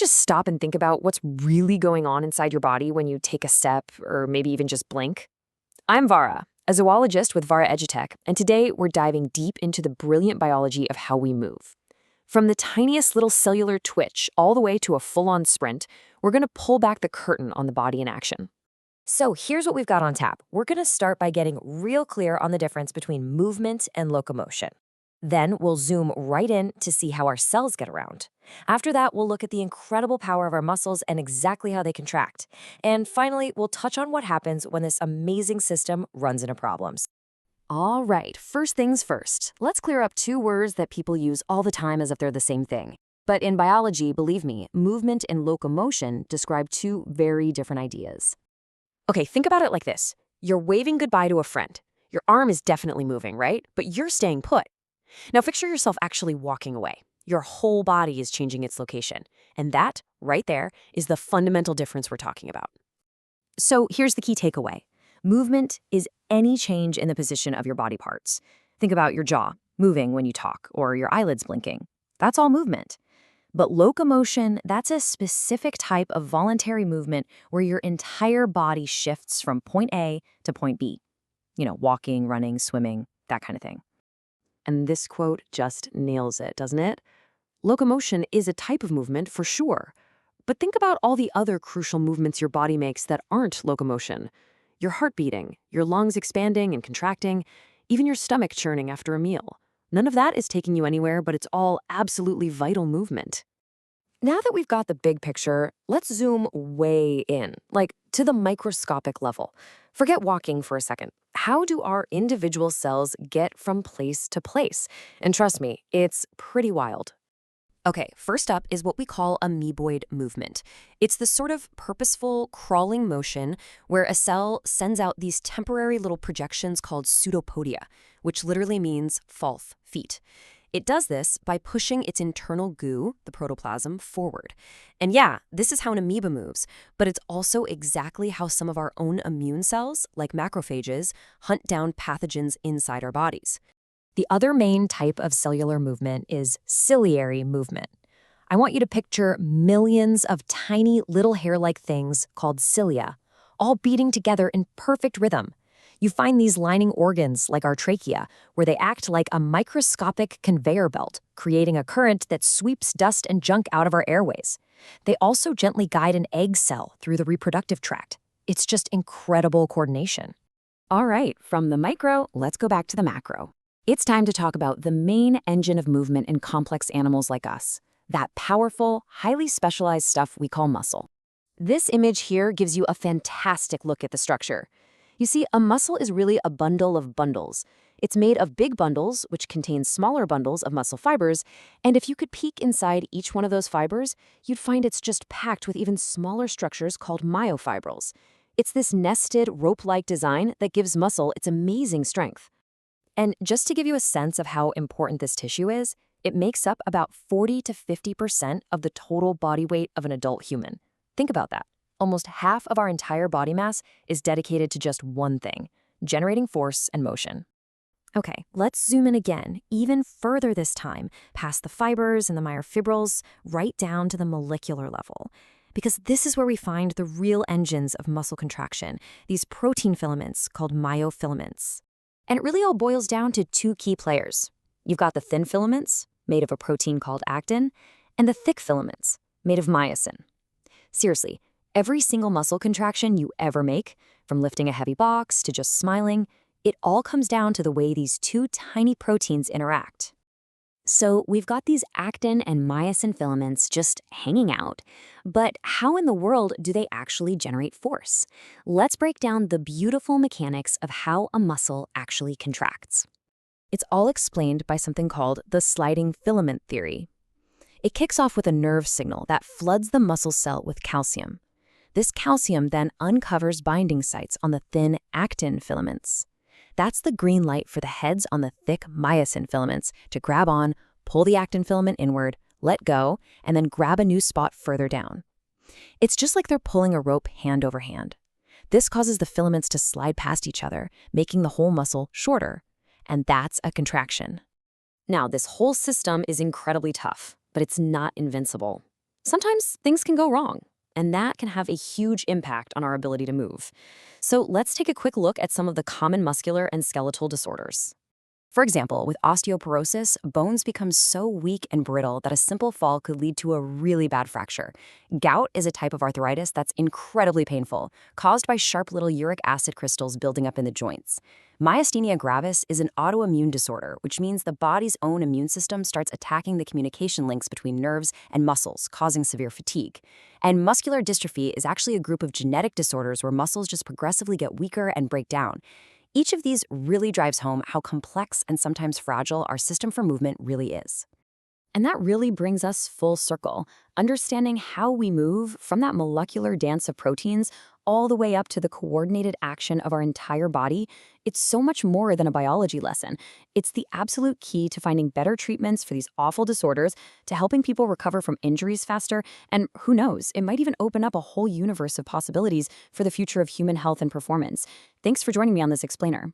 just stop and think about what's really going on inside your body when you take a step or maybe even just blink? I'm Vara, a zoologist with Vara Edutech, and today we're diving deep into the brilliant biology of how we move. From the tiniest little cellular twitch all the way to a full-on sprint, we're going to pull back the curtain on the body in action. So here's what we've got on tap. We're going to start by getting real clear on the difference between movement and locomotion. Then we'll zoom right in to see how our cells get around. After that, we'll look at the incredible power of our muscles and exactly how they contract. And finally, we'll touch on what happens when this amazing system runs into problems. All right, first things first. Let's clear up two words that people use all the time as if they're the same thing. But in biology, believe me, movement and locomotion describe two very different ideas. Okay, think about it like this. You're waving goodbye to a friend. Your arm is definitely moving, right? But you're staying put. Now picture yourself actually walking away. Your whole body is changing its location. And that, right there, is the fundamental difference we're talking about. So here's the key takeaway. Movement is any change in the position of your body parts. Think about your jaw moving when you talk or your eyelids blinking. That's all movement. But locomotion, that's a specific type of voluntary movement where your entire body shifts from point A to point B. Walking, running, swimming, that kind of thing. And this quote just nails it, doesn't it? Locomotion is a type of movement for sure. But think about all the other crucial movements your body makes that aren't locomotion. Your heart beating, your lungs expanding and contracting, even your stomach churning after a meal. None of that is taking you anywhere, but it's all absolutely vital movement. Now that we've got the big picture, let's zoom way in, like to the microscopic level. Forget walking for a second. How do our individual cells get from place to place? And trust me, it's pretty wild. Okay, first up is what we call amoeboid movement. It's the sort of purposeful crawling motion where a cell sends out these temporary little projections called pseudopodia, which literally means false feet. It does this by pushing its internal goo, the protoplasm, forward. And yeah, this is how an amoeba moves, but it's also exactly how some of our own immune cells, like macrophages, hunt down pathogens inside our bodies. The other main type of cellular movement is ciliary movement. I want you to picture millions of tiny little hair-like things called cilia, all beating together in perfect rhythm. You find these lining organs like our trachea, where they act like a microscopic conveyor belt, creating a current that sweeps dust and junk out of our airways. They also gently guide an egg cell through the reproductive tract. It's just incredible coordination. All right, from the micro, let's go back to the macro. It's time to talk about the main engine of movement in complex animals like us, that powerful, highly specialized stuff we call muscle. This image here gives you a fantastic look at the structure. You see, a muscle is really a bundle of bundles. It's made of big bundles, which contain smaller bundles of muscle fibers, and if you could peek inside each one of those fibers, you'd find it's just packed with even smaller structures called myofibrils. It's this nested, rope-like design that gives muscle its amazing strength. And just to give you a sense of how important this tissue is, it makes up about 40 to 50% of the total body weight of an adult human. Think about that. Almost half of our entire body mass is dedicated to just one thing, generating force and motion. Okay, let's zoom in again, even further this time, past the fibers and the myofibrils, right down to the molecular level. Because this is where we find the real engines of muscle contraction, these protein filaments called myofilaments. And it really all boils down to two key players. You've got the thin filaments, made of a protein called actin, and the thick filaments, made of myosin. Seriously, every single muscle contraction you ever make, from lifting a heavy box to just smiling, it all comes down to the way these two tiny proteins interact. So we've got these actin and myosin filaments just hanging out. But how in the world do they actually generate force? Let's break down the beautiful mechanics of how a muscle actually contracts. It's all explained by something called the Sliding Filament Theory. It kicks off with a nerve signal that floods the muscle cell with calcium. This calcium then uncovers binding sites on the thin actin filaments. That's the green light for the heads on the thick myosin filaments to grab on, pull the actin filament inward, let go, and then grab a new spot further down. It's just like they're pulling a rope hand over hand. This causes the filaments to slide past each other, making the whole muscle shorter. And that's a contraction. Now, this whole system is incredibly tough, but it's not invincible. Sometimes things can go wrong, and that can have a huge impact on our ability to move. So let's take a quick look at some of the common muscular and skeletal disorders. For example, with osteoporosis, bones become so weak and brittle that a simple fall could lead to a really bad fracture. Gout is a type of arthritis that's incredibly painful, caused by sharp little uric acid crystals building up in the joints. Myasthenia gravis is an autoimmune disorder, which means the body's own immune system starts attacking the communication links between nerves and muscles, causing severe fatigue. And muscular dystrophy is actually a group of genetic disorders where muscles just progressively get weaker and break down. Each of these really drives home how complex and sometimes fragile our system for movement really is. And that really brings us full circle, understanding how we move from that molecular dance of proteins all the way up to the coordinated action of our entire body. It's so much more than a biology lesson. It's the absolute key to finding better treatments for these awful disorders, to helping people recover from injuries faster, and who knows, it might even open up a whole universe of possibilities for the future of human health and performance. Thanks for joining me on this explainer.